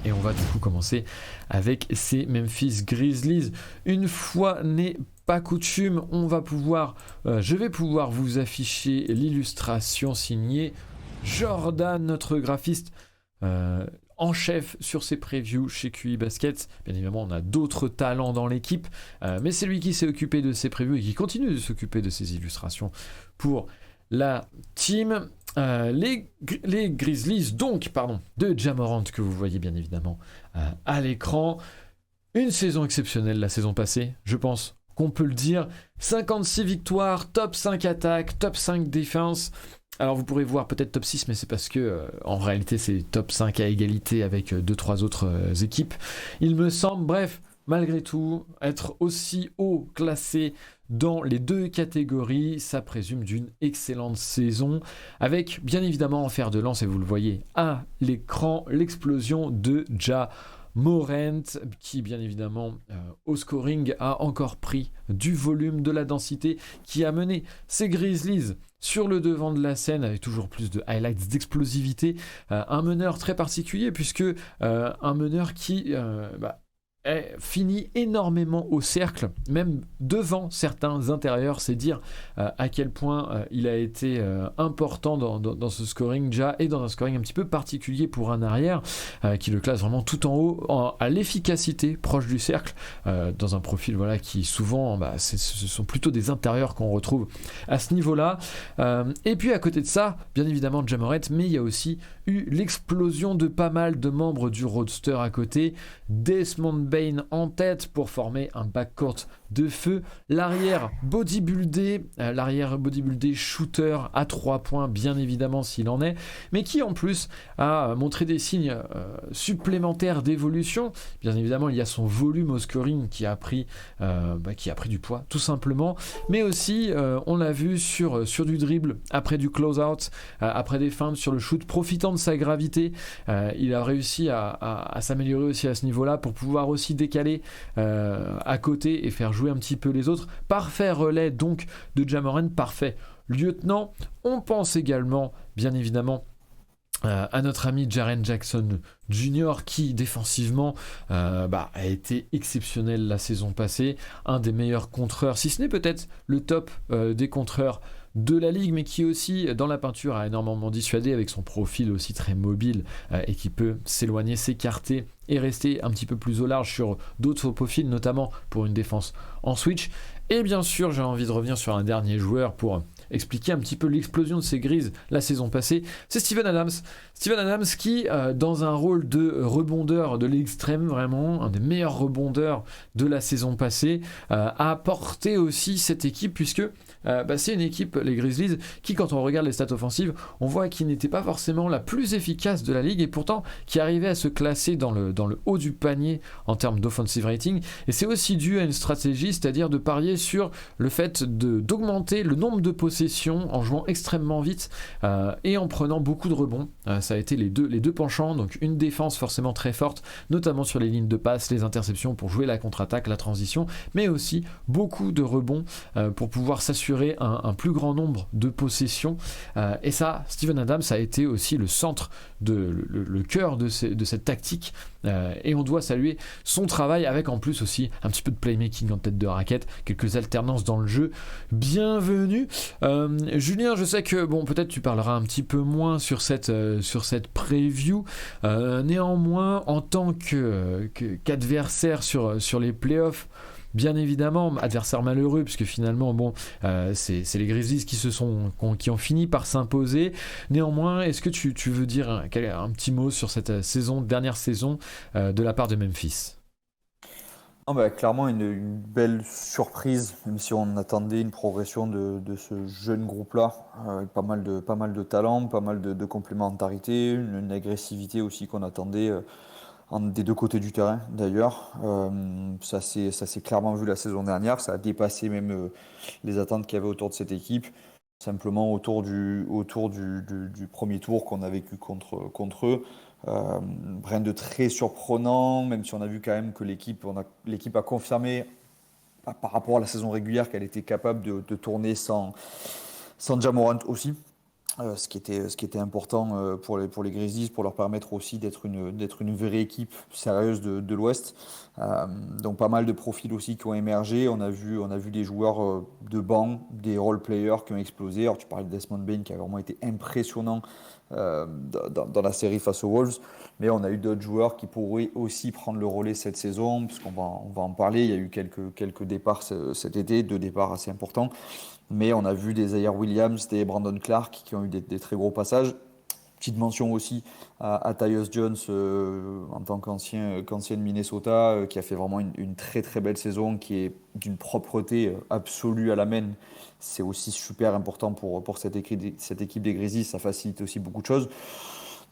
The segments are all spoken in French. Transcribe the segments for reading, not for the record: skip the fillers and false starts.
Et on va du coup commencer avec ces Memphis Grizzlies. Une fois n'est pas coutume, je vais pouvoir vous afficher l'illustration signée Jordan, notre graphiste en chef sur ses previews chez QI Basket. Bien évidemment, on a d'autres talents dans l'équipe, mais c'est lui qui s'est occupé de ses previews et qui continue de s'occuper de ses illustrations pour la team. Les Grizzlies, de Ja Morant, que vous voyez bien évidemment à l'écran. Une saison exceptionnelle la saison passée, je pense qu'on peut le dire. 56 victoires, top 5 attaques, top 5 défense. Alors vous pourrez voir peut-être top 6, mais c'est parce que en réalité c'est top 5 à égalité avec 2-3 autres équipes. Il me semble, bref, malgré tout, être aussi haut classé dans les deux catégories, ça présume d'une excellente saison, avec bien évidemment en fer de lance, et vous le voyez à l'écran, l'explosion de Ja Morant, qui bien évidemment au scoring a encore pris du volume, de la densité, qui a mené ses Grizzlies sur le devant de la scène avec toujours plus de highlights, d'explosivité. Un meneur très particulier, puisque un meneur qui finit énormément au cercle, même devant certains intérieurs. C'est dire à quel point il a été important dans ce scoring déjà, et dans un scoring un petit peu particulier pour un arrière qui le classe vraiment tout en haut à l'efficacité proche du cercle, dans un profil qui souvent ce sont plutôt des intérieurs qu'on retrouve à ce niveau là, et puis à côté de ça bien évidemment Ja Morant, mais il y a aussi eu l'explosion de pas mal de membres du roadster à côté. Desmond Bane en tête pour former un backcourt de feu. L'arrière bodybuildé shooter à 3 points, bien évidemment s'il en est, mais qui en plus a montré des signes supplémentaires d'évolution. Bien évidemment, il y a son volume au scoring qui a pris du poids, tout simplement, mais aussi on l'a vu sur du dribble, après du close-out, après des feintes sur le shoot, profitant de sa gravité. Il a réussi à s'améliorer aussi à ce niveau-là pour pouvoir aussi décaler à côté et faire jouer un petit peu les autres. Parfait relais donc de Ja Morant, parfait lieutenant. On pense également bien évidemment à notre ami Jaren Jackson Jr. qui défensivement a été exceptionnel la saison passée, un des meilleurs contreurs, si ce n'est peut-être le top des contreurs de la ligue, mais qui aussi dans la peinture a énormément dissuadé avec son profil aussi très mobile et qui peut s'éloigner, s'écarter et rester un petit peu plus au large sur d'autres profils, notamment pour une défense en switch. Et bien sûr, j'ai envie de revenir sur un dernier joueur pour expliquer un petit peu l'explosion de ces Grises la saison passée. C'est Steven Adams. Steven Adams qui, dans un rôle de rebondeur de l'extrême, vraiment un des meilleurs rebondeurs de la saison passée, a porté aussi cette équipe, puisque c'est une équipe, les Grizzlies, qui, quand on regarde les stats offensives, on voit qu'ils n'étaient pas forcément la plus efficace de la ligue, et pourtant qui arrivait à se classer dans le haut du panier en termes d'offensive rating. Et c'est aussi dû à une stratégie, c'est-à-dire de parier sur le fait d'augmenter le nombre de possessions en jouant extrêmement vite et en prenant beaucoup de rebonds. Ça a été les deux penchants, donc une défense forcément très forte, notamment sur les lignes de passe, les interceptions pour jouer la contre-attaque, la transition, mais aussi beaucoup de rebonds pour pouvoir s'assurer un plus grand nombre de possessions. Et ça, Steven Adams a été aussi le centre, le cœur de cette tactique. Et on doit saluer son travail, avec en plus aussi un petit peu de playmaking en tête de raquette, quelques alternances dans le jeu. Bienvenue. Julien, je sais que peut-être tu parleras un petit peu moins sur cette preview. Néanmoins, en tant qu'adversaire sur les playoffs, bien évidemment, adversaire malheureux, puisque finalement, c'est les Grizzlies qui ont fini par s'imposer. Néanmoins, est-ce que tu veux dire un petit mot sur cette dernière saison de la part de Memphis? Clairement une belle surprise, même si on attendait une progression de ce jeune groupe-là, avec pas mal de talent, pas mal de complémentarité, une agressivité aussi qu'on attendait des deux côtés du terrain d'ailleurs. Ça s'est clairement vu la saison dernière, ça a dépassé même les attentes qu'il y avait autour de cette équipe, simplement autour du premier tour qu'on a vécu contre eux. Rien de très surprenant, même si on a vu quand même que l'équipe a confirmé par rapport à la saison régulière qu'elle était capable de tourner sans Ja Morant aussi. Ce qui était important pour les Grizzlies, pour leur permettre aussi d'être une vraie équipe sérieuse de l'Ouest. Donc pas mal de profils aussi qui ont émergé. On a vu des joueurs de banc, des role-players qui ont explosé. Alors tu parlais de Desmond Bane qui a vraiment été impressionnant dans la série face aux Wolves. Mais on a eu d'autres joueurs qui pourraient aussi prendre le relais cette saison, parce on va en parler. Il y a eu quelques départs cet été, 2 départs assez importants. Mais on a vu des Zaire Williams, des Brandon Clark qui ont eu des très gros passages. Petite mention aussi à Tyus Jones en tant qu'ancien Minnesota, qui a fait vraiment une très très belle saison, qui est d'une propreté absolue à la main. C'est aussi super important pour cette équipe des Grizzlies, ça facilite aussi beaucoup de choses.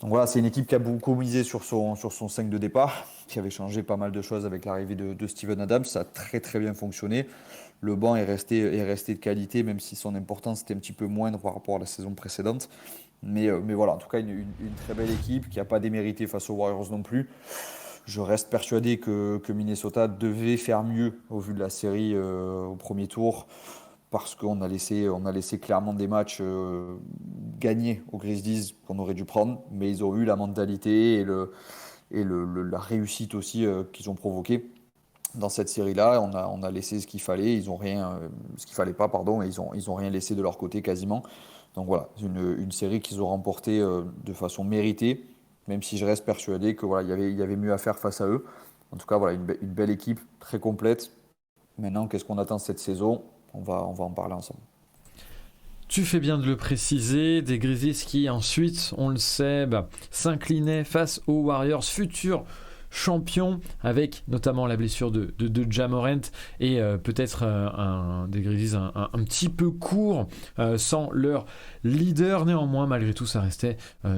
Donc voilà, c'est une équipe qui a beaucoup misé sur son 5 de départ, qui avait changé pas mal de choses avec l'arrivée de Steven Adams. Ça a très très bien fonctionné. Le banc est resté de qualité, même si son importance était un petit peu moindre par rapport à la saison précédente. Mais voilà, en tout cas, une très belle équipe qui n'a pas démérité face aux Warriors non plus. Je reste persuadé que Minnesota devait faire mieux au vu de la série au premier tour, parce qu'on a laissé clairement des matchs gagnés aux Grizzlies qu'on aurait dû prendre, mais ils ont eu la mentalité et la réussite aussi qu'ils ont provoquée dans cette série-là. On a laissé ce qu'il fallait, ils ont rien, ce qu'il fallait pas, pardon, et ils ont rien laissé de leur côté quasiment. Donc voilà, une série qu'ils ont remportée de façon méritée, même si je reste persuadé que voilà, il y avait mieux à faire face à eux. En tout cas, voilà, une belle équipe, très complète. Maintenant, qu'est-ce qu'on attend cette saison? On va en parler ensemble. Tu fais bien de le préciser, des Grizzlies qui ensuite, on le sait, s'inclinaient face aux Warriors, futurs champions, avec notamment la blessure de Ja Morant et peut-être des Grizzlies un petit peu court sans leur leader. Néanmoins, malgré tout, ça restait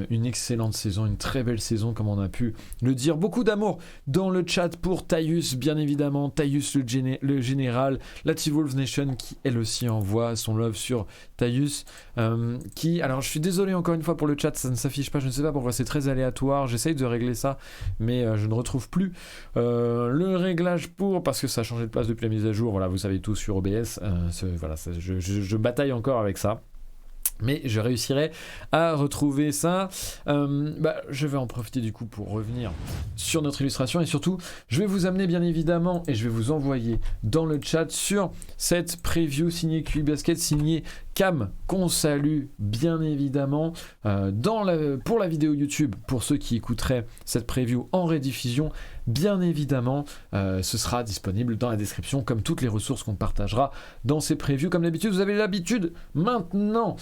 une excellente saison, une très belle saison comme on a pu le dire. Beaucoup d'amour dans le chat pour Tyus, bien évidemment, Tyus le général, la T-Wolves Nation qui elle aussi envoie son love sur Tyus, alors je suis désolé encore une fois pour le chat, ça ne s'affiche pas, je ne sais pas pourquoi, c'est très aléatoire, j'essaye de régler ça, mais je ne retrouve plus le réglage parce que ça a changé de place depuis la mise à jour. Voilà, vous savez tout sur OBS, voilà, je bataille encore avec ça. Mais je réussirai à retrouver ça. Je vais en profiter du coup pour revenir sur notre illustration et surtout je vais vous amener bien évidemment et je vais vous envoyer dans le chat sur cette preview signée QI Basket, signée Cam, qu'on salue bien évidemment pour la vidéo YouTube. Pour ceux qui écouteraient cette preview en rediffusion, bien évidemment ce sera disponible dans la description comme toutes les ressources qu'on partagera dans ces previews. Comme d'habitude, vous avez l'habitude maintenant.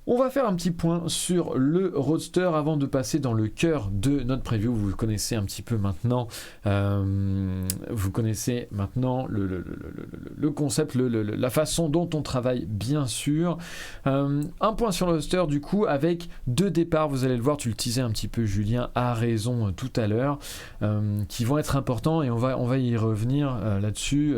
On va faire un petit point sur le roster avant de passer dans le cœur de notre preview. Vous connaissez un petit peu maintenant, vous connaissez maintenant le concept, la façon dont on travaille, bien sûr. Un point sur le roster du coup avec 2 départs, vous allez le voir, tu le teasais un petit peu Julien, a raison tout à l'heure, qui vont être importants et on va y revenir là-dessus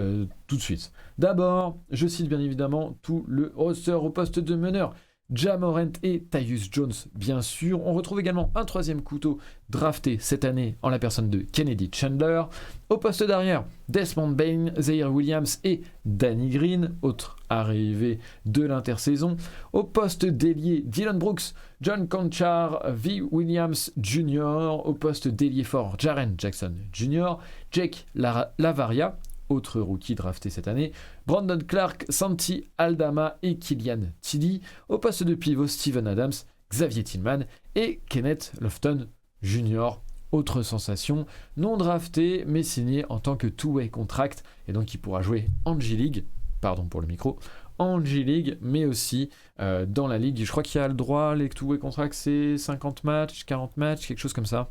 tout de suite. D'abord, je cite bien évidemment tout le roster au poste de meneur. Ja Morant et Tyus Jones, bien sûr. On retrouve également un 3e couteau drafté cette année en la personne de Kennedy Chandler. Au poste d'arrière, Desmond Bane, Zaire Williams et Danny Green, autre arrivée de l'intersaison. Au poste d'ailier, Dylan Brooks, John Conchar, V. Williams Jr. Au poste d'ailier fort, Jaren Jackson Jr., Jake Lavaria, autre rookie drafté cette année, Brandon Clark, Santi Aldama et Killian Tilly. Au poste de pivot, Steven Adams, Xavier Tillman et Kenneth Lofton Jr. Autre sensation, non drafté mais signé en tant que two-way contract et donc il pourra jouer en G-League, pardon pour le micro, en G-League mais aussi dans la ligue. Je crois qu'il y a le droit, les two-way contracts c'est 50 matchs, 40 matchs, quelque chose comme ça.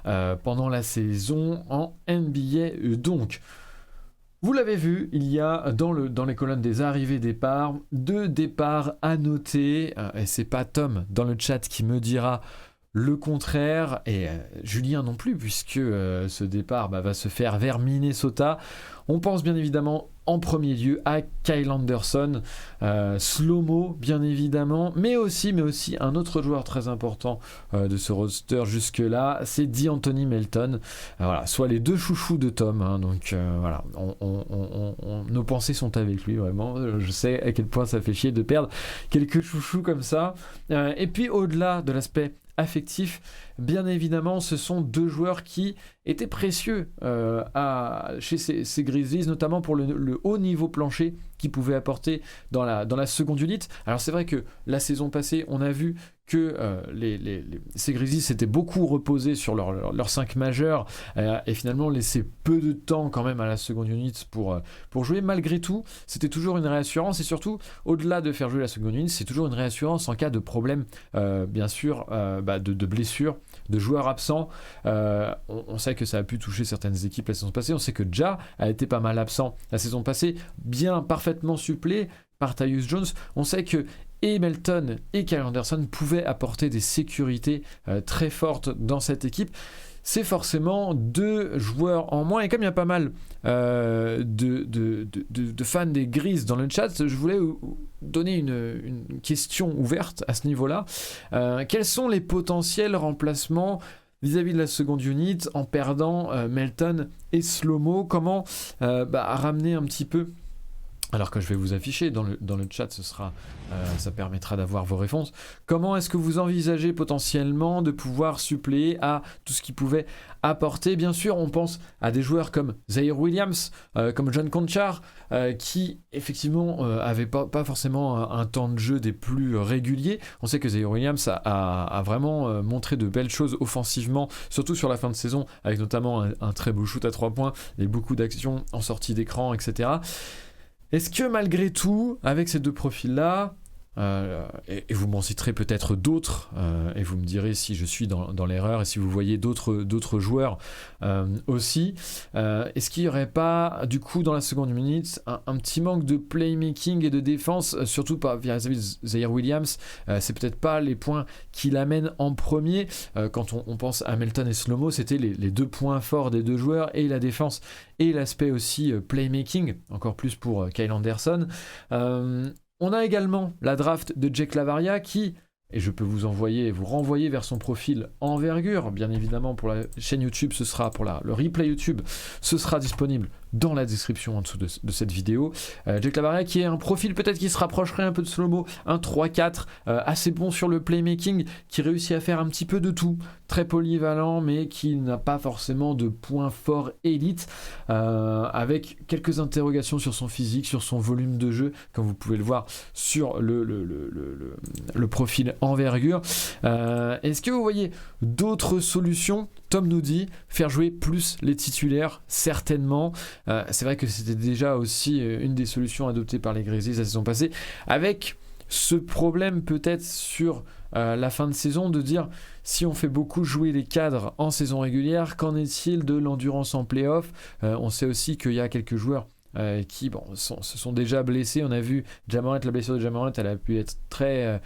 Pendant la saison en NBA. Donc, vous l'avez vu, il y a dans les colonnes des arrivées-départs 2 départs à noter. Et c'est pas Tom dans le chat qui me dira le contraire, et Julien non plus, puisque ce départ va se faire vers Minnesota. On pense bien évidemment en premier lieu à Kyle Anderson, slow-mo bien évidemment, mais aussi un autre joueur très important de ce roster jusque-là, c'est D'Anthony Melton. Voilà, soit les deux chouchous de Tom, hein, donc voilà, nos pensées sont avec lui vraiment. Je sais à quel point ça fait chier de perdre quelques chouchous comme ça. Et puis au-delà de l'aspect affectif, bien évidemment, ce sont deux joueurs qui étaient précieux chez ces Grizzlies, notamment pour le haut niveau plancher qu'ils pouvaient apporter dans la seconde unit. Alors c'est vrai que la saison passée, on a vu que ces Grizzlies s'étaient beaucoup reposés sur leurs 5 majeurs et finalement laissé peu de temps quand même à la seconde unit pour jouer. Malgré tout, c'était toujours une réassurance et surtout, au-delà de faire jouer la seconde unit, c'est toujours une réassurance en cas de problème, bien sûr, de blessures, de joueurs absents. On sait que ça a pu toucher certaines équipes la saison passée. On sait que Ja a été pas mal absent la saison passée, bien parfaitement supplé par Tyus Jones. On sait que et Melton et Kyle Anderson pouvaient apporter des sécurités très fortes dans cette équipe. C'est forcément deux joueurs en moins. Et comme il y a pas mal de fans des Grizzlies dans le chat, je voulais donner une question ouverte à ce niveau-là. Quels sont les potentiels remplacements vis-à-vis de la seconde unit en perdant Melton et Slow-Mo? Comment ramener un petit peu... Alors que je vais vous afficher dans le chat, ça permettra d'avoir vos réponses. Comment est-ce que vous envisagez potentiellement de pouvoir suppléer à tout ce qui pouvait apporter? Bien sûr, on pense à des joueurs comme Zaire Williams, comme John Conchar, qui effectivement n'avaient pas forcément un temps de jeu des plus réguliers. On sait que Zaire Williams a vraiment montré de belles choses offensivement, surtout sur la fin de saison, avec notamment un très beau shoot à 3 points et beaucoup d'actions en sortie d'écran, etc. Est-ce que malgré tout, avec ces deux profils-là, et vous m'en citerez peut-être d'autres, et vous me direz si je suis dans l'erreur et si vous voyez d'autres joueurs aussi, est-ce qu'il n'y aurait pas, du coup, dans la seconde minute, un petit manque de playmaking et de défense, surtout vis-à-vis de Zaire Williams? C'est peut-être pas les points qui l'amènent en premier. Quand on pense à Melton et Slow-Mo, c'était les deux points forts des deux joueurs, et la défense et l'aspect aussi playmaking, encore plus pour Kyle Anderson. On a également la draft de Jake Lavaria qui, et je peux vous renvoyer vers son profil envergure, bien évidemment pour la chaîne YouTube, ce sera pour le replay YouTube, ce sera disponible dans la description en dessous de cette vidéo. Jake Lavaria qui est un profil peut-être qui se rapprocherait un peu de Slow-Mo, un 3-4, assez bon sur le playmaking, qui réussit à faire un petit peu de tout, très polyvalent, mais qui n'a pas forcément de point fort élite, avec quelques interrogations sur son physique, sur son volume de jeu, comme vous pouvez le voir sur le profil envergure. Est-ce que vous voyez d'autres solutions? Tom nous dit faire jouer plus les titulaires, certainement. C'est vrai que c'était déjà aussi une des solutions adoptées par les Grizzlies la saison passée, avec ce problème peut-être sur la fin de saison de dire si on fait beaucoup jouer les cadres en saison régulière, qu'en est-il de l'endurance en playoff? On sait aussi qu'il y a quelques joueurs qui se sont déjà blessés. On a vu la blessure de Ja Morant, elle a pu être très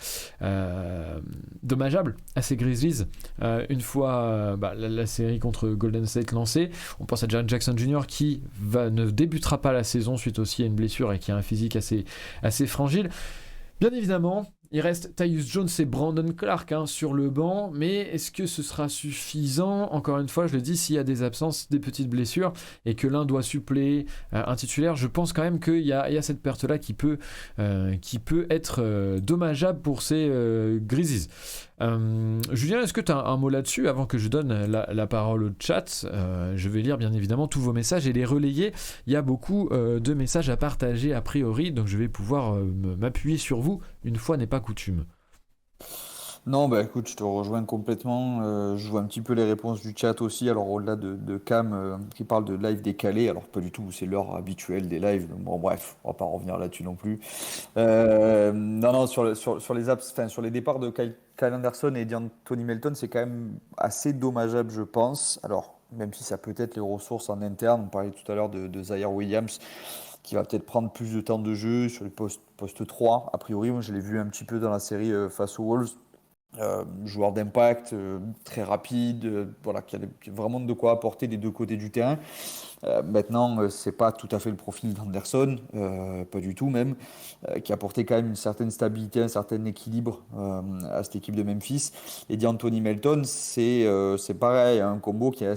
dommageable à ces Grizzlies une fois la série contre Golden State lancée. On pense à Jaren Jackson Jr. qui ne débutera pas la saison suite aussi à une blessure et qui a un physique assez fragile. Bien évidemment, il reste Tyus Jones et Brandon Clark sur le banc, mais est-ce que ce sera suffisant? Encore une fois, je le dis, s'il y a des absences, des petites blessures, et que l'un doit suppléer un titulaire, je pense quand même qu'il y a cette perte-là qui peut être dommageable pour ces Grizzlies. Julien, est-ce que tu as un mot là-dessus avant que je donne la parole au chat? Je vais lire bien évidemment tous vos messages et les relayer. Il y a beaucoup de messages à partager a priori, donc je vais pouvoir m'appuyer sur vous une fois n'est pas coutume. Non, bah écoute, je te rejoins complètement. Je vois un petit peu les réponses du chat aussi. Alors, au-delà de Cam qui parle de live décalé, alors pas du tout, c'est l'heure habituelle des lives. Bon, bref, on va pas revenir là-dessus non plus. Non, sur les apps, enfin, sur les départs de Kyle Anderson et d'Anthony Melton, c'est quand même assez dommageable, je pense. Alors, même si ça peut être les ressources en interne, on parlait tout à l'heure de Zaire Williams, qui va peut-être prendre plus de temps de jeu sur le poste 3. A priori, moi, je l'ai vu un petit peu dans la série face aux Wolves. Joueur d'impact, très rapide, voilà, qui a vraiment de quoi apporter des deux côtés du terrain. Maintenant, c'est pas tout à fait le profil d'Anderson, pas du tout même, qui apportait quand même une certaine stabilité, un certain équilibre à cette équipe de Memphis. Et d'Anthony Melton, c'est pareil, un combo qui est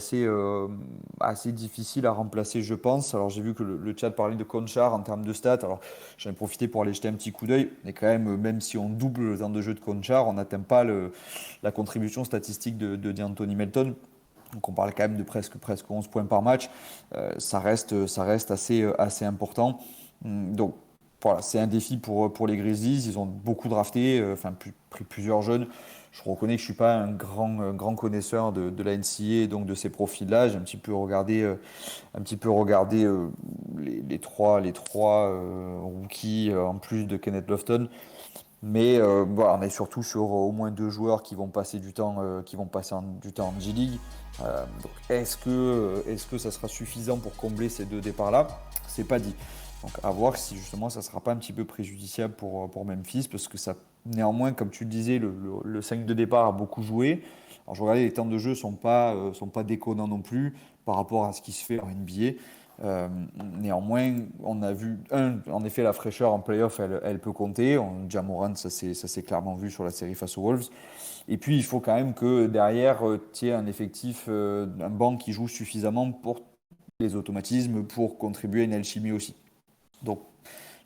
assez difficile à remplacer, je pense. Alors j'ai vu que le chat parlait de Conchar en termes de stats. Alors j'en ai profité pour aller jeter un petit coup d'œil. Mais quand même si on double le temps de jeu de Conchar, on n'atteint pas la contribution statistique de d'Anthony Melton. Donc on parle quand même de presque 11 points par match. Ça reste assez important. Donc voilà, c'est un défi pour les Grizzlies. Ils ont beaucoup drafté, pris plusieurs jeunes. Je reconnais que je ne suis pas un grand connaisseur de la NCAA et donc de ces profils-là. J'ai un petit peu regardé les trois rookies en plus de Kenneth Lofton. Mais voilà, on est surtout sur au moins deux joueurs qui vont passer du temps, du temps en G-League. Donc est-ce que ça sera suffisant pour combler ces deux départs-là? C'est pas dit. Donc à voir si justement ça sera pas un petit peu préjudiciable pour Memphis, parce que ça, néanmoins, comme tu le disais, le 5 de départ a beaucoup joué. Alors je regardais, les temps de jeu sont pas déconnants non plus par rapport à ce qui se fait en NBA. Euh, Néanmoins, on a vu, en effet, la fraîcheur en playoff, elle peut compter. Ja Morant, ça s'est clairement vu sur la série face aux Wolves. Et puis, il faut quand même que derrière, tu aies un effectif, un banc qui joue suffisamment pour les automatismes, pour contribuer à une alchimie aussi. Donc,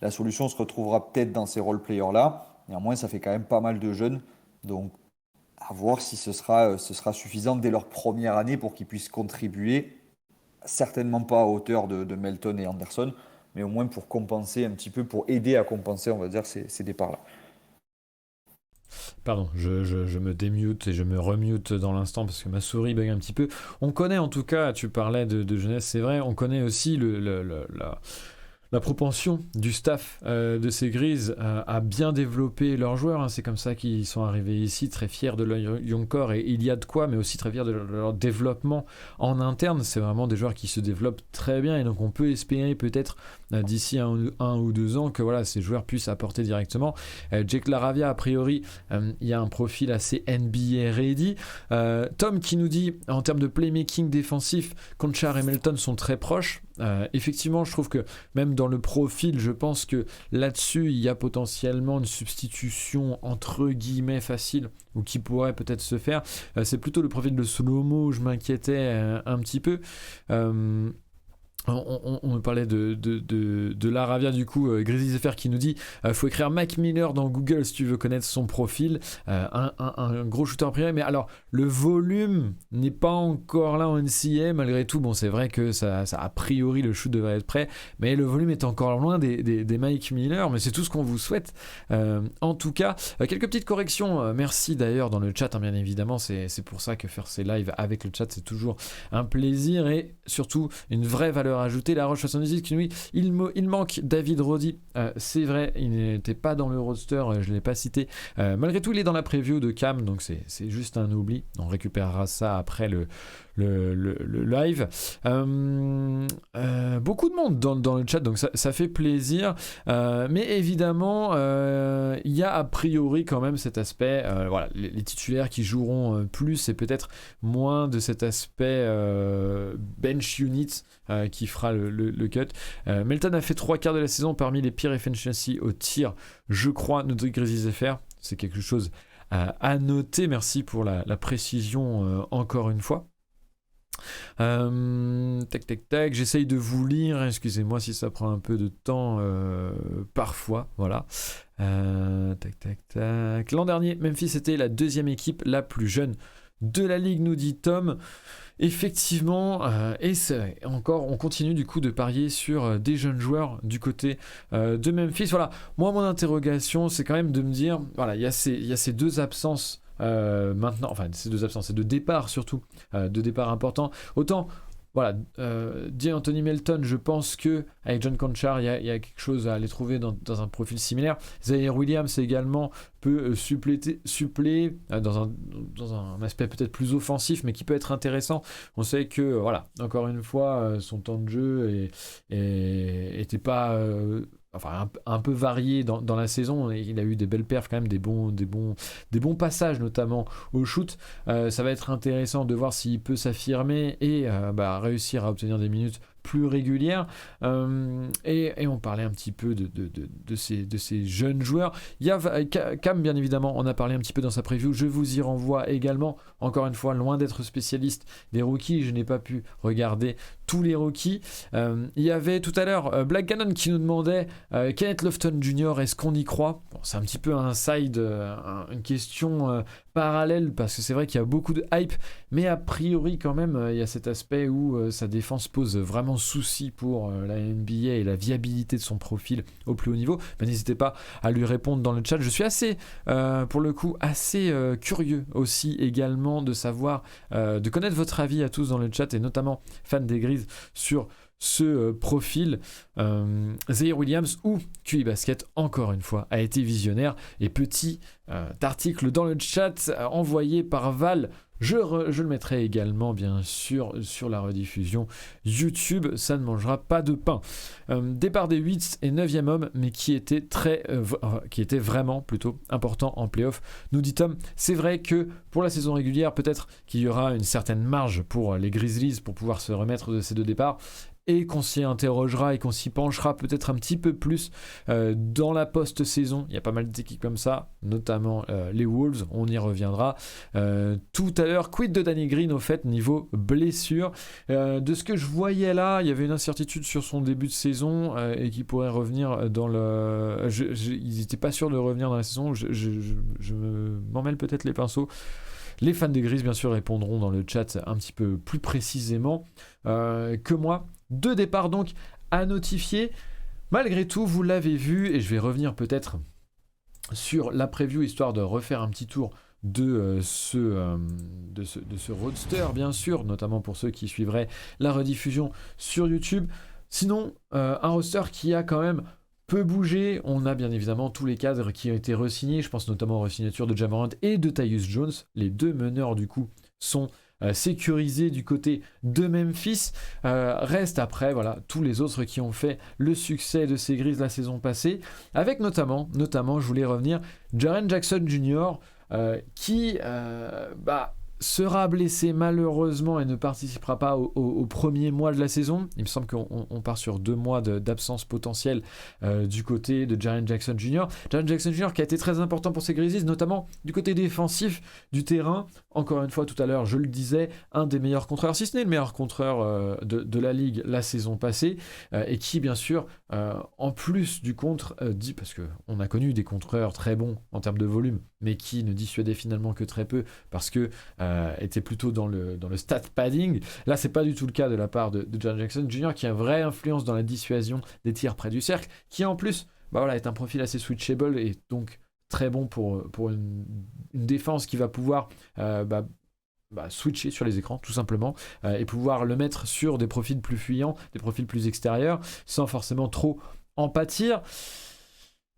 la solution se retrouvera peut-être dans ces role-players-là. Néanmoins, ça fait quand même pas mal de jeunes. Donc, à voir si ce sera suffisant dès leur première année pour qu'ils puissent contribuer, certainement pas à hauteur de Melton et Anderson, mais au moins pour compenser un petit peu, pour aider à compenser, on va dire, ces départs-là. Pardon, je me démute et je me remute dans l'instant parce que ma souris bug un petit peu. On connaît en tout cas, tu parlais de jeunesse, c'est vrai, on connaît aussi la propension du staff de ces Grises à bien développer leurs joueurs. Hein. C'est comme ça qu'ils sont arrivés ici, très fiers de leur young core, et il y a de quoi, mais aussi très fiers de leur développement en interne. C'est vraiment des joueurs qui se développent très bien, et donc on peut espérer peut-être d'ici un ou 2 ans que voilà, ces joueurs puissent apporter directement. Jake Laravia, a priori, il y a un profil assez NBA ready. Tom qui nous dit, en termes de playmaking défensif, Conchar et Melton sont très proches. Effectivement, je trouve que même dans le profil, je pense que là-dessus, il y a potentiellement une substitution entre guillemets facile ou qui pourrait peut-être se faire. C'est plutôt le profil de Slomo où je m'inquiétais un petit peu. On me parlait de Laravia, du coup, Grizzly FR qui nous dit faut écrire Mac Miller dans Google si tu veux connaître son profil. Un gros shooter privé, mais alors le volume n'est pas encore là en NCAA malgré tout. Bon, c'est vrai que ça a priori le shoot devrait être prêt, mais le volume est encore loin des Mike Miller, mais c'est tout ce qu'on vous souhaite. En tout cas, quelques petites corrections. Merci d'ailleurs dans le chat, hein, bien évidemment, c'est pour ça que faire ces lives avec le chat, c'est toujours un plaisir et surtout une vraie valeur ajoutée. La Roche 78 qui nous dit il manque David Roddy. C'est vrai, il n'était pas dans le roster, je ne l'ai pas cité. Malgré tout, il est dans la preview de Cam, donc c'est juste un oubli. On récupérera ça après le live. Beaucoup de monde dans le chat, donc ça fait plaisir. Mais évidemment, il y a a priori quand même cet aspect, voilà, les titulaires qui joueront plus et peut-être moins de cet aspect bench unit qui fera le cut. Melton a fait 3/4 de la saison parmi les pires efficiency au tir, je crois, notre Grizzlies FR. C'est quelque chose à noter. Merci pour la précision encore une fois. Tac, j'essaye de vous lire, excusez-moi si ça prend un peu de temps parfois, voilà. Tac. L'an dernier, Memphis était la deuxième équipe la plus jeune de la ligue, nous dit Tom. Effectivement, et c'est vrai, encore, on continue du coup de parier sur des jeunes joueurs du côté de Memphis. Voilà, moi mon interrogation, c'est quand même de me dire, voilà, il y a ces deux absences maintenant, enfin ces deux absences, ces deux départs surtout, deux départs importants. Autant, voilà, Anthony Melton, je pense que avec John Conchar, il y a quelque chose à aller trouver dans un profil similaire. Zaire Williams également peut suppléer dans un aspect peut-être plus offensif, mais qui peut être intéressant. On sait que, voilà, encore une fois, son temps de jeu était pas un peu varié dans la saison. Et il a eu des belles perfs quand même, des bons passages notamment au shoot. Ça va être intéressant de voir s'il peut s'affirmer et réussir à obtenir des minutes plus régulières. Et on parlait un petit peu de ces jeunes joueurs. Il y a Cam, bien évidemment, on a parlé un petit peu dans sa preview. Je vous y renvoie également. Encore une fois, loin d'être spécialiste des rookies, je n'ai pas pu regarder tous les rookies. Il y avait tout à l'heure Black Cannon qui nous demandait Kenneth Lofton Jr., est-ce qu'on y croit? Bon, c'est un petit peu un side, une question parallèle, parce que c'est vrai qu'il y a beaucoup de hype, mais a priori quand même il y a cet aspect où sa défense pose vraiment souci pour la NBA et la viabilité de son profil au plus haut niveau. Mais n'hésitez pas à lui répondre dans le chat. Je suis assez pour le coup assez curieux aussi également de savoir, de connaître votre avis à tous dans le chat, et notamment fans des Grises, sur ce profil. Zaire Williams ou QI Basket, encore une fois, a été visionnaire. Et petit article dans le chat envoyé par Val. Je le mettrai également, bien sûr, sur la rediffusion YouTube. Ça ne mangera pas de pain. Départ des 8 et 9e hommes, mais qui était vraiment plutôt important en playoff, nous dit Tom. C'est vrai que pour la saison régulière, peut-être qu'il y aura une certaine marge pour les Grizzlies pour pouvoir se remettre de ces deux départs, et qu'on s'y interrogera et qu'on s'y penchera peut-être un petit peu plus dans la post-saison. Il y a pas mal d'équipes comme ça, notamment les Wolves, on y reviendra tout à l'heure. Quid de Danny Green au fait niveau blessure? De ce que je voyais là, il y avait une incertitude sur son début de saison et qui pourrait revenir dans le... ils n'étaient pas sûrs de revenir dans la saison, je m'en mêle peut-être les pinceaux. Les fans des Grises, bien sûr, répondront dans le chat un petit peu plus précisément que moi. 2 départs donc à notifier. Malgré tout, vous l'avez vu, et je vais revenir peut-être sur la preview, histoire de refaire un petit tour de ce roadster, bien sûr, notamment pour ceux qui suivraient la rediffusion sur YouTube. Sinon, un roster qui a quand même peu bougé. On a bien évidemment tous les cadres qui ont été re-signés. Je pense notamment aux re-signatures de Ja Morant et de Tyus Jones. Les 2 meneurs, du coup, sont sécurisés du côté de Memphis. Reste après, voilà, tous les autres qui ont fait le succès de ces Grises la saison passée, avec notamment, je voulais revenir, Jaren Jackson Jr., qui sera blessé malheureusement et ne participera pas au premier mois de la saison. Il me semble qu'on part sur 2 mois d'absence potentielle du côté de Jaren Jackson Jr. Jaren Jackson Jr. qui a été très important pour ces Grizzlies, notamment du côté défensif du terrain. Encore une fois, tout à l'heure, je le disais, un des meilleurs contreurs, si ce n'est le meilleur contreur de la ligue la saison passée, et qui, bien sûr, en plus du contre, dit, parce qu'on a connu des contreurs très bons en termes de volume, mais qui ne dissuadaient finalement que très peu, parce que était plutôt dans le stat padding. Là, c'est pas du tout le cas de la part de Jaren Jackson Jr., qui a une vraie influence dans la dissuasion des tirs près du cercle, qui en plus est un profil assez switchable et donc très bon pour une défense qui va pouvoir switcher sur les écrans tout simplement, et pouvoir le mettre sur des profils plus fuyants, des profils plus extérieurs, sans forcément trop en pâtir.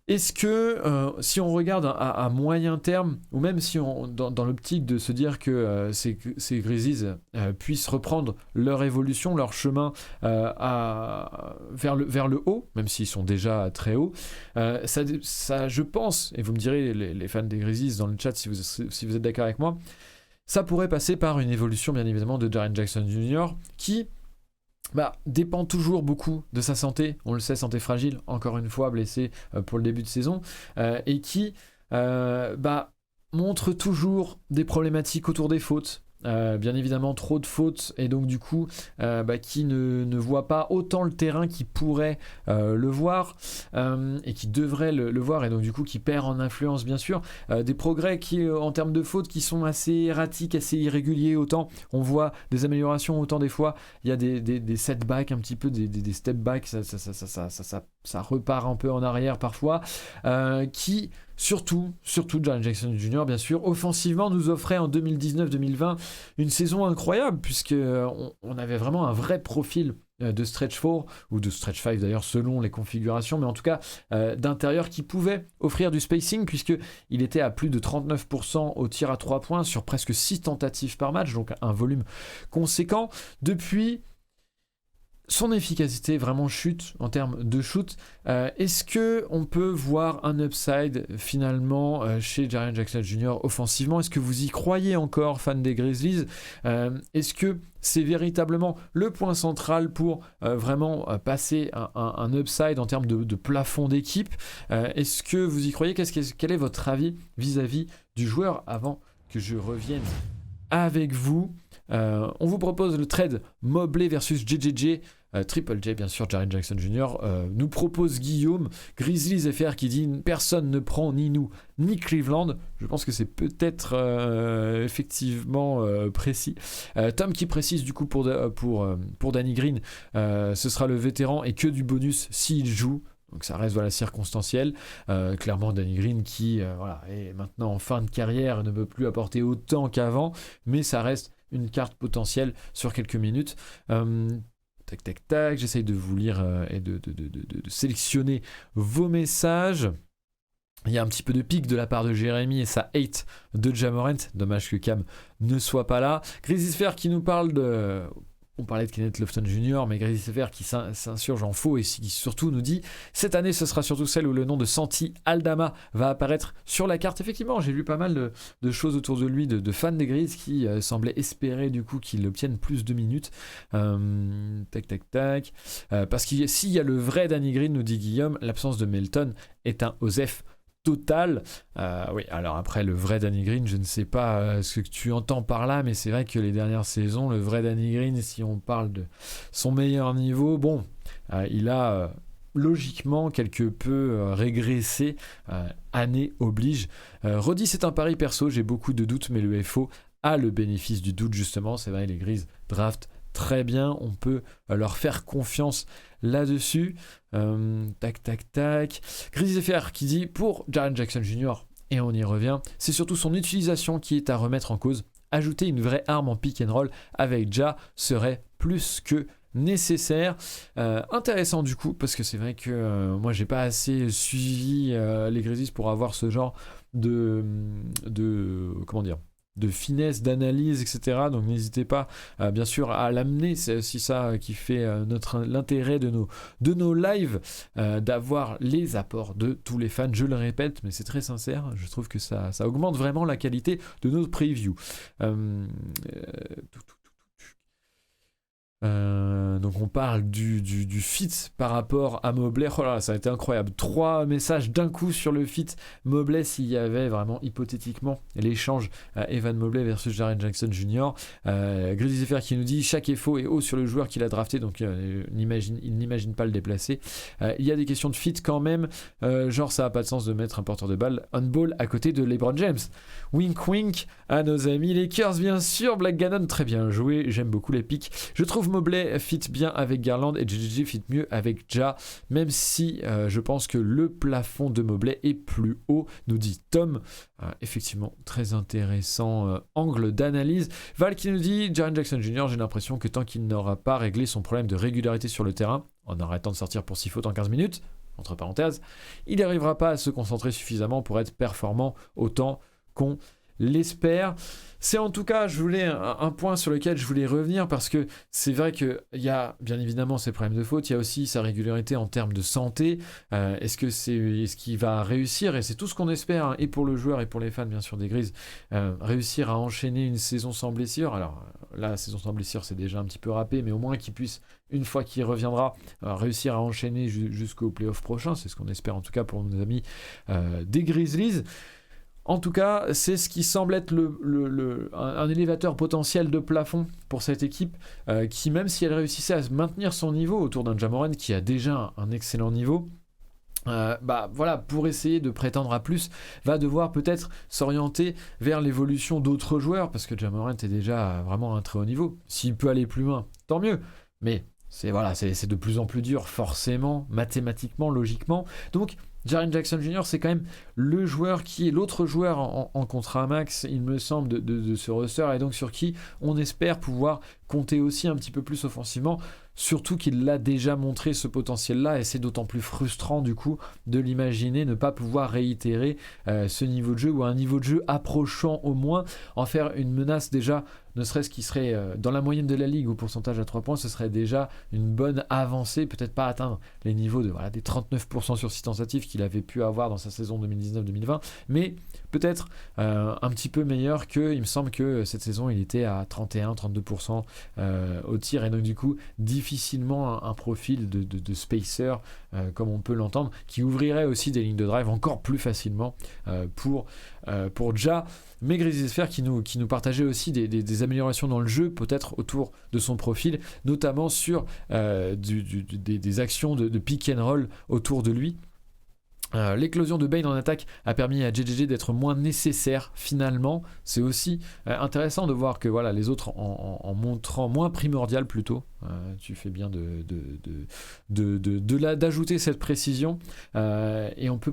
Est-ce que si on regarde à moyen terme, ou même si on dans l'optique de se dire que ces Grizzlies puissent reprendre leur évolution, leur chemin vers le haut, même s'ils sont déjà très hauts, ça je pense, et vous me direz les fans des Grizzlies dans le chat si vous êtes d'accord avec moi, ça pourrait passer par une évolution bien évidemment de Jaren Jackson Jr. qui dépend toujours beaucoup de sa santé. On le sait, santé fragile, encore une fois blessé pour le début de saison, et qui montre toujours des problématiques autour des fautes. Bien évidemment trop de fautes, et donc du coup qui ne voit pas autant le terrain qu'il pourrait le voir, et qui devrait le voir, et donc du coup qui perd en influence bien sûr. Des progrès qui en termes de fautes qui sont assez erratiques, assez irréguliers. Autant on voit des améliorations, autant des fois il y a des setbacks, un petit peu des step backs, ça repart un peu en arrière parfois, qui surtout Jaren Jackson Jr. bien sûr offensivement nous offrait en 2019-2020 une saison incroyable, puisque on avait vraiment un vrai profil de stretch 4 ou de stretch 5 d'ailleurs selon les configurations, mais en tout cas d'intérieur, qui pouvait offrir du spacing, puisqu'il était à plus de 39% au tir à 3 points sur presque 6 tentatives par match, donc un volume conséquent. Depuis, son efficacité vraiment chute en termes de shoot. Est-ce qu'on peut voir un upside finalement chez Jaren Jackson Jr. offensivement? Est-ce que vous y croyez encore, fan des Grizzlies? Est-ce que c'est véritablement le point central pour vraiment passer un upside en termes de plafond d'équipe? Est-ce que vous y croyez? Quel est votre avis vis-à-vis du joueur avant que je revienne avec vous? On vous propose le trade Mobley versus JJJ. Triple J, bien sûr, Jaren Jackson Jr. Nous propose Guillaume, Grizzlies FR, qui dit personne ne prend ni nous ni Cleveland. Je pense que c'est peut-être effectivement précis. Tom qui précise du coup pour Danny Green, ce sera le vétéran et que du bonus s'il joue. Donc ça reste circonstanciel. Clairement Danny Green qui est maintenant en fin de carrière, ne peut plus apporter autant qu'avant, mais ça reste une carte potentielle sur quelques minutes. Tac, j'essaye de vous lire et de sélectionner vos messages. Il y a un petit peu de pique de la part de Jérémy et sa hate de Ja Morant. Dommage que Cam ne soit pas là. Grizzlies qui nous parle de... On parlait de Kenneth Lofton Jr., mais Grizzlies qui s'insurge en faux et qui surtout nous dit cette année, ce sera surtout celle où le nom de Santi Aldama va apparaître sur la carte. Effectivement, j'ai lu pas mal de choses autour de lui, de fans des Grizz qui semblaient espérer du coup qu'il obtienne plus de minutes. Parce que s'il y a le vrai Danny Green, nous dit Guillaume, l'absence de Melton est un OSEF total. Oui, alors après le vrai Danny Green, je ne sais pas ce que tu entends par là, mais c'est vrai que les dernières saisons, le vrai Danny Green, si on parle de son meilleur niveau, il a logiquement quelque peu régressé, année oblige. Redis, c'est un pari perso, j'ai beaucoup de doutes, mais le FO a le bénéfice du doute justement. C'est vrai, les Grizz draft très bien, on peut leur faire confiance là-dessus. Grizzlies FR qui dit pour Jaren Jackson Jr., et on y revient, c'est surtout son utilisation qui est à remettre en cause. Ajouter une vraie arme en pick and roll avec Ja serait plus que nécessaire. Intéressant du coup, parce que c'est vrai que moi j'ai pas assez suivi les Grizzlies pour avoir ce genre de finesse, d'analyse, etc. Donc n'hésitez pas bien sûr à l'amener, c'est aussi ça qui fait l'intérêt de nos lives, d'avoir les apports de tous les fans. Je le répète, mais c'est très sincère, je trouve que ça augmente vraiment la qualité de nos previews. Donc on parle du fit par rapport à Mobley. Oh là, ça a été incroyable, 3 messages d'un coup sur le fit Mobley. S'il y avait vraiment hypothétiquement l'échange Evan Mobley versus Jaren Jackson Jr. Grizzlies FR qui nous dit chaque FO est haut sur le joueur qu'il a drafté, donc il n'imagine pas le déplacer. Il y a des questions de fit quand même, genre ça n'a pas de sens de mettre un porteur de balle on ball à côté de LeBron James. Wink wink à nos amis Lakers bien sûr. Black Gannon, très bien joué, j'aime beaucoup les pics. Je trouve Mobley fit bien avec Garland et JJJ fit mieux avec Ja, même si je pense que le plafond de Mobley est plus haut, nous dit Tom. Effectivement, très intéressant angle d'analyse. Val qui nous dit Jaren Jackson Jr., j'ai l'impression que tant qu'il n'aura pas réglé son problème de régularité sur le terrain, en arrêtant de sortir pour 6 fautes en 15 minutes, entre parenthèses, il n'arrivera pas à se concentrer suffisamment pour être performant autant qu'on l'espère. C'est en tout cas, je voulais un point sur lequel je voulais revenir, parce que c'est vrai qu'il y a bien évidemment ses problèmes de faute, il y a aussi sa régularité en termes de santé. Est-ce qu'il va réussir, et c'est tout ce qu'on espère, et pour le joueur et pour les fans bien sûr des Grizz, réussir à enchaîner une saison sans blessure. Alors la saison sans blessure c'est déjà un petit peu râpé, mais au moins qu'il puisse, une fois qu'il reviendra, réussir à enchaîner jusqu'au playoff prochain. C'est ce qu'on espère en tout cas pour nos amis des Grizzlies. En tout cas, c'est ce qui semble être un élévateur potentiel de plafond pour cette équipe, qui, même si elle réussissait à maintenir son niveau autour d'un Ja Morant qui a déjà un excellent niveau, pour essayer de prétendre à plus, va devoir peut-être s'orienter vers l'évolution d'autres joueurs, parce que Ja Morant est déjà vraiment à un très haut niveau. S'il peut aller plus loin, tant mieux. Mais c'est de plus en plus dur, forcément, mathématiquement, logiquement. Donc Jaren Jackson Jr., c'est quand même le joueur qui est l'autre joueur en contrat max, il me semble, de ce roster, et donc sur qui on espère pouvoir compter aussi un petit peu plus offensivement, surtout qu'il l'a déjà montré ce potentiel-là, et c'est d'autant plus frustrant du coup de l'imaginer ne pas pouvoir réitérer ce niveau de jeu, ou un niveau de jeu approchant au moins, en faire une menace déjà, ne serait-ce qu'il serait dans la moyenne de la ligue au pourcentage à 3 points, ce serait déjà une bonne avancée, peut-être pas atteindre les niveaux des 39% sur 6 tentatives qu'il avait pu avoir dans sa saison 2019-2020, mais peut-être un petit peu meilleur que, il me semble que cette saison il était à 31-32% au tir, et donc du coup difficilement un profil de spacer comme on peut l'entendre, qui ouvrirait aussi des lignes de drive encore plus facilement pour Ja. Mais Grizzlies Fair qui nous partageait aussi des améliorations dans le jeu, peut-être autour de son profil, notamment sur des actions de pick and roll autour de lui. L'éclosion de Bane en attaque a permis à JJJ d'être moins nécessaire finalement. C'est aussi intéressant de voir que voilà, les autres en montrant moins primordial plutôt. Tu fais bien d'ajouter cette précision, et on peut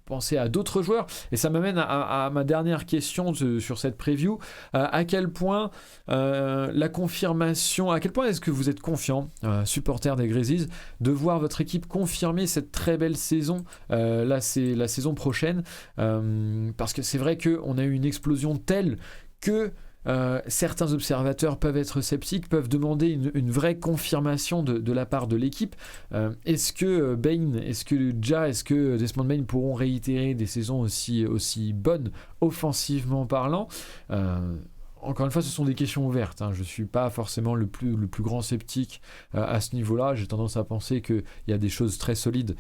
penser à d'autres joueurs, et ça m'amène à ma dernière question sur cette preview. À quel point la confirmation, à quel point est-ce que vous êtes confiant, supporter des Grizzlies, de voir votre équipe confirmer cette très belle saison là c'est la saison prochaine, parce que c'est vrai qu'on a eu une explosion telle que certains observateurs peuvent être sceptiques, peuvent demander une vraie confirmation de la part de l'équipe. Est-ce que Bane, est-ce que Ja, est-ce que Desmond Bane pourront réitérer des saisons aussi bonnes offensivement parlant? Encore une fois, ce sont des questions ouvertes. Je ne suis pas forcément le plus grand sceptique à ce niveau-là. J'ai tendance à penser qu'il y a des choses très solides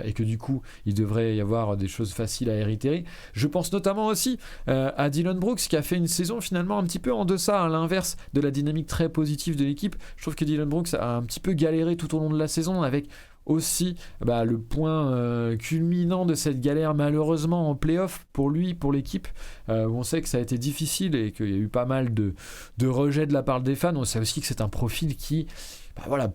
et que du coup, il devrait y avoir des choses faciles à réitérer. Je pense notamment aussi à Dillon Brooks, qui a fait une saison finalement un petit peu en deçà, à l'inverse de la dynamique très positive de l'équipe. Je trouve que Dillon Brooks a un petit peu galéré tout au long de la saison, avec aussi le point culminant de cette galère malheureusement en play-off pour lui, pour l'équipe, où on sait que ça a été difficile et qu'il y a eu pas mal de rejets de la part des fans. On sait aussi que c'est un profil qui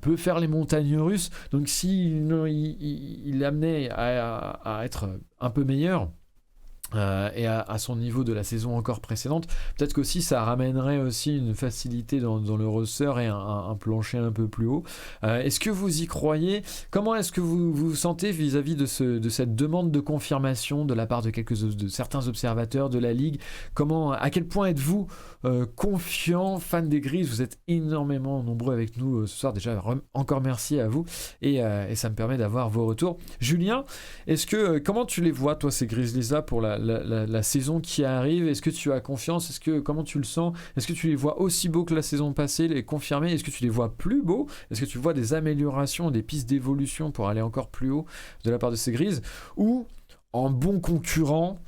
peut faire les montagnes russes, donc s'il il amenait à être un peu meilleur, et à son niveau de la saison encore précédente, peut-être qu'aussi ça ramènerait aussi une facilité dans le roster et un plancher un peu plus haut. Est-ce que vous y croyez? Comment est-ce que vous vous sentez vis-à-vis de cette demande de confirmation de la part de certains observateurs de la ligue? À quel point êtes-vous confiant, fan des Grizzlies? Vous êtes énormément nombreux avec nous ce soir, déjà encore merci à vous, et ça me permet d'avoir vos retours. Julien, comment tu les vois toi, ces Grizzlies là, pour la saison qui arrive? Est-ce que tu as confiance? Comment tu le sens? Est-ce que tu les vois aussi beaux que la saison passée, les confirmer? Est-ce que tu les vois plus beaux? Est-ce que tu vois des améliorations, des pistes d'évolution pour aller encore plus haut de la part de ces Grizzlies? Ou en bon concurrent,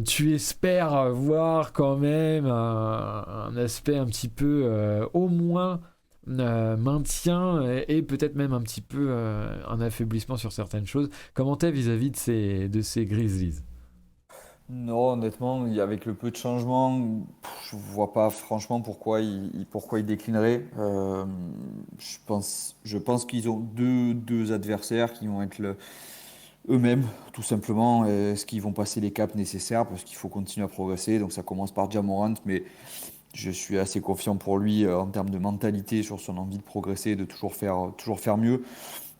tu espères voir quand même un aspect un petit peu au moins maintien, et peut-être même un petit peu un affaiblissement sur certaines choses? Comment t'es vis-à-vis de ces Grizzlies? Non, honnêtement, avec le peu de changements, je vois pas franchement pourquoi ils déclineraient. Je pense qu'ils ont deux adversaires qui vont être eux-mêmes, tout simplement. Est-ce qu'ils vont passer les caps nécessaires? Parce qu'il faut continuer à progresser. Donc ça commence par Ja Morant, mais je suis assez confiant pour lui en termes de mentalité, sur son envie de progresser, de toujours faire mieux.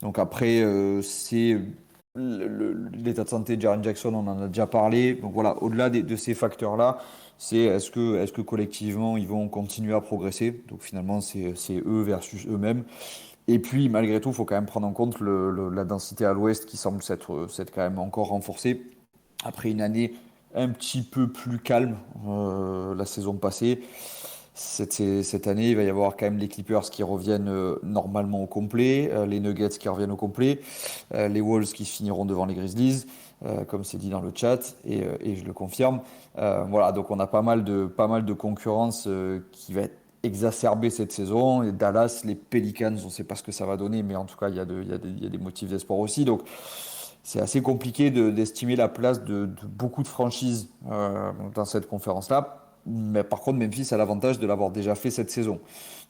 Donc après, c'est l'état de santé de Jaren Jackson, on en a déjà parlé. Donc voilà, au-delà de ces facteurs-là, c'est est-ce que collectivement ils vont continuer à progresser? Donc finalement, c'est eux versus eux-mêmes. Et puis malgré tout, il faut quand même prendre en compte la densité à l'ouest qui semble s'être quand même encore renforcée après une année un petit peu plus calme la saison passée. Cette année, il va y avoir quand même les Clippers qui reviennent normalement au complet, les Nuggets qui reviennent au complet, les Wolves qui finiront devant les Grizzlies, comme c'est dit dans le chat, et je le confirme. Voilà, donc on a pas mal de concurrence qui va être exacerbée cette saison. Et Dallas, les Pelicans, on ne sait pas ce que ça va donner, mais en tout cas, il y a des motifs d'espoir aussi. Donc c'est assez compliqué d'estimer la place de beaucoup de franchises dans cette conférence-là. Mais par contre, Memphis a l'avantage de l'avoir déjà fait cette saison.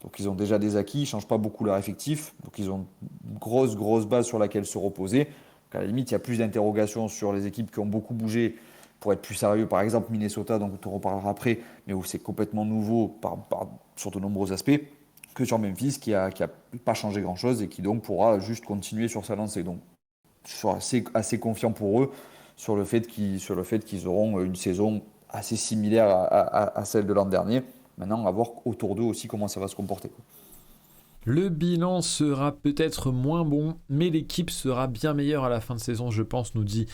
Donc ils ont déjà des acquis, ils ne changent pas beaucoup leur effectif. Donc ils ont une grosse base sur laquelle se reposer. Donc à la limite, il y a plus d'interrogations sur les équipes qui ont beaucoup bougé pour être plus sérieux, par exemple Minnesota, donc on en reparlera après, mais où c'est complètement nouveau sur de nombreux aspects, que sur Memphis qui a pas changé grand-chose et qui donc pourra juste continuer sur sa lancée. Donc je suis assez confiant pour eux sur le fait qu'ils auront une saison assez similaire à celle de l'an dernier. Maintenant, à voir autour d'eux aussi comment ça va se comporter. Le bilan sera peut-être moins bon, mais l'équipe sera bien meilleure à la fin de saison, je pense, nous dit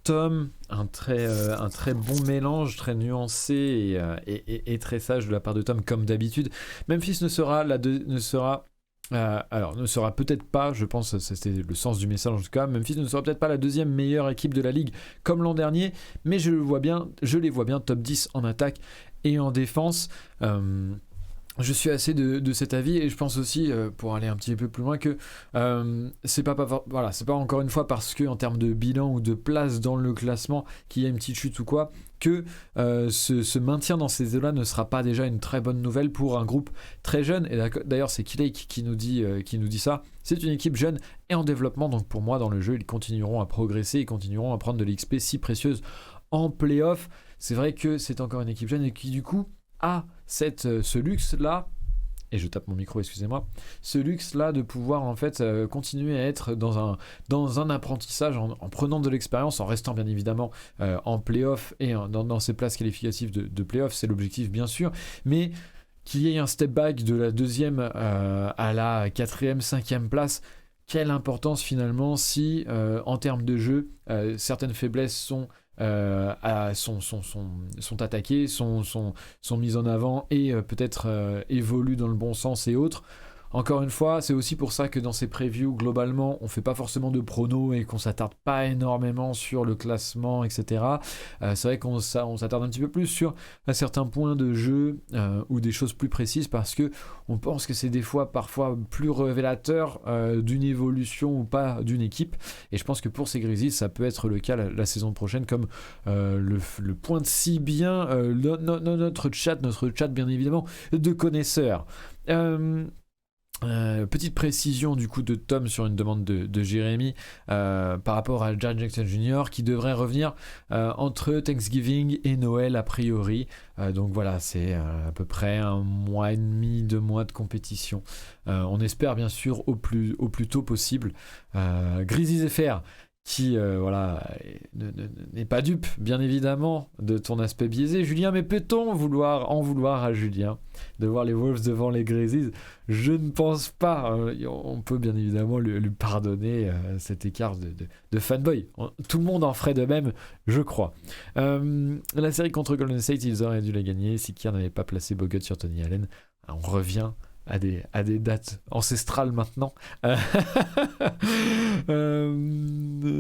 Tom. Un très bon mélange, très nuancé et très sage de la part de Tom, comme d'habitude. Memphis ne sera peut-être pas, je pense, c'était le sens du message en tout cas, Memphis ne sera peut-être pas la deuxième meilleure équipe de la ligue comme l'an dernier, mais je les vois bien top 10 en attaque et en défense. Je suis assez de cet avis et je pense aussi, pour aller un petit peu plus loin, que c'est pas encore une fois parce que en termes de bilan ou de place dans le classement qu'il y a une petite chute ou quoi, que ce maintien dans ces eaux-là ne sera pas déjà une très bonne nouvelle pour un groupe très jeune. Et d'ailleurs, c'est Kilake qui nous dit ça. C'est une équipe jeune et en développement, donc pour moi, dans le jeu, ils continueront à progresser, ils continueront à prendre de l'XP si précieuse en play-off. C'est vrai que c'est encore une équipe jeune et qui, du coup, a ce luxe-là, et je tape mon micro, excusez-moi, ce luxe-là de pouvoir en fait continuer à être dans un apprentissage en prenant de l'expérience, en restant bien évidemment en play-off et dans ces places qualificatives de play-off, c'est l'objectif bien sûr, mais qu'il y ait un step back de la deuxième à la quatrième, cinquième place. Quelle importance finalement si en termes de jeu certaines faiblesses sont attaquées, sont mises en avant et peut-être évoluent dans le bon sens et autres. Encore une fois, c'est aussi pour ça que dans ces previews, globalement, on fait pas forcément de pronos et qu'on s'attarde pas énormément sur le classement, etc. C'est vrai qu'on s'attarde un petit peu plus sur un certain point de jeu ou des choses plus précises parce que on pense que c'est des fois parfois plus révélateur d'une évolution ou pas d'une équipe. Et je pense que pour ces Grizzlies, ça peut être le cas la saison prochaine, comme le pointe si bien notre chat bien évidemment de connaisseurs. Petite précision du coup de Tom sur une demande de Jérémy par rapport à Jaren Jackson Jr. qui devrait revenir entre Thanksgiving et Noël a priori. Donc voilà, c'est à peu près 1 mois et demi, 2 mois de compétition. On espère bien sûr au plus tôt possible. Grizzlies FR qui n'est pas dupe bien évidemment de ton aspect biaisé, Julien, mais peut-on en vouloir à Julien de voir les Wolves devant les Grizzlies? Je ne pense pas. On peut bien évidemment lui pardonner cet écart de fanboy. Tout le monde en ferait de même, je crois. La série contre Golden State, ils auraient dû la gagner si Kier n'avait pas placé Bogut sur Tony Allen. On revient à des dates ancestrales maintenant.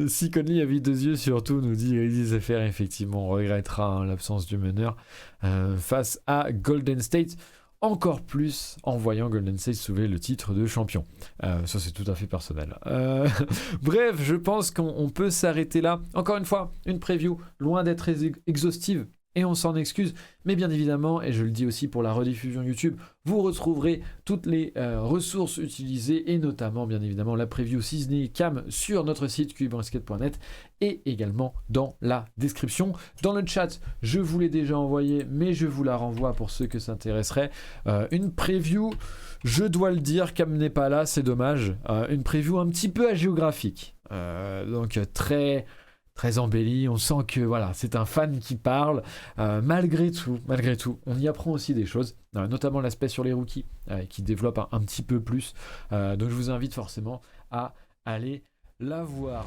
Si Conley a vite 2 yeux surtout, nous dit Grizzlies FR, effectivement, on regrettera l'absence du meneur face à Golden State, encore plus en voyant Golden State soulever le titre de champion. Ça c'est tout à fait personnel. Bref, je pense qu'on peut s'arrêter là. Encore une fois, une preview loin d'être exhaustive. Et on s'en excuse, mais bien évidemment, et je le dis aussi pour la rediffusion YouTube, vous retrouverez toutes les ressources utilisées et notamment bien évidemment la preview Disney Cam sur notre site qbasket.net et également dans la description. Dans le chat, je vous l'ai déjà envoyé, mais je vous la renvoie pour ceux que ça intéresserait. Une preview, je dois le dire, Cam n'est pas là, c'est dommage. Une preview un petit peu agéographique, donc très embelli, on sent que voilà, c'est un fan qui parle, malgré tout, on y apprend aussi des choses, notamment l'aspect sur les rookies, qui développe un petit peu plus, donc je vous invite forcément à aller la voir.